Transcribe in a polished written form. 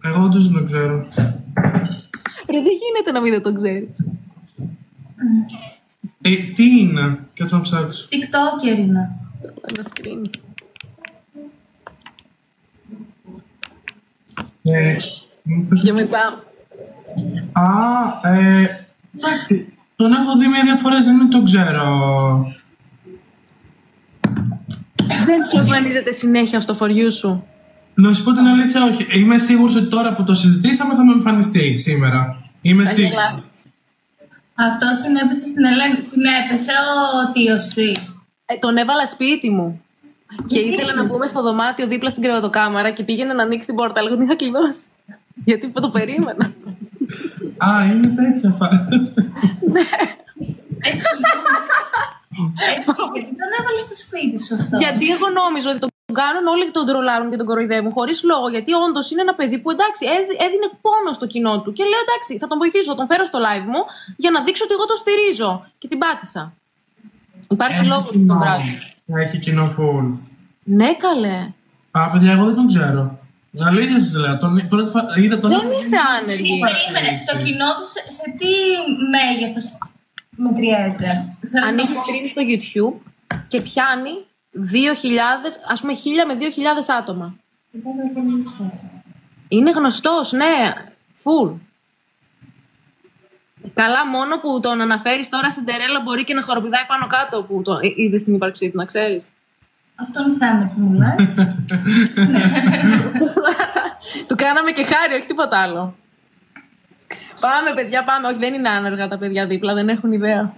Εγώ όντως δεν το ξέρω. Ρε, δεν γίνεται να μην δεν το ξέρεις. Τι είναι, κάτσε να ψάξω. TikToker είναι. Ένα screen. Για μετά. Εντάξει, τον έχω δει μία-δύο φορές, δεν τον ξέρω. Δεν του εμφανίζεται συνέχεια στο for you σου. Να σου πω την αλήθεια, όχι. Είμαι σίγουρος ότι τώρα που το συζητήσαμε θα με εμφανιστεί σήμερα. Είμαι σίγουρος. Αυτός την έπεσε στην Ελένη. Την έπεσε ο τύος της. Τον έβαλα σπίτι μου. Και ήθελα να μπούμε στο δωμάτιο δίπλα στην κρεβατοκάμαρα και πήγαινε να ανοίξει την πόρτα. Αλλά την είχα κλειδώσει. Γιατί το περίμενα. Είναι τέτοια φάση. Ναι. Εσύ, γιατί τον έβαλε στο σπίτι σου αυτό? Γιατί εγώ νόμιζα ότι τον κάνουν όλοι και τον τρολάρουν και τον κοροϊδεύουν χωρίς λόγο. Γιατί όντως είναι ένα παιδί που εντάξει έδινε πόνο στο κοινό του. Και λέω εντάξει, θα τον βοηθήσω, θα τον φέρω στο live μου για να δείξω ότι εγώ το στηρίζω. Και την πάτησα. Υπάρχει λόγο που τον βράζει. Έχει κοινό φουλ. Ναι, καλέ. Παιδιά, εγώ δεν τον ξέρω. Αλήθεια σας λέω. Δεν είστε άνεργοι. Περίμενε. Το κοινό του σε τι μέγεθος μετριέται? Ανοίγει stream στο YouTube και πιάνει 2.000, ας πούμε 1.000 με 2.000 άτομα. Είναι γνωστός, ναι, full. Καλά, μόνο που τον αναφέρεις τώρα στην τερέλα μπορεί και να χοροπηδάει πάνω κάτω που το είδες στην ύπαρξή του, να ξέρεις. Αυτόν θα που μου λες. Του κάναμε και χάρη, όχι τίποτα άλλο. Πάμε, παιδιά, πάμε. Όχι, δεν είναι άνεργα τα παιδιά δίπλα, δεν έχουν ιδέα.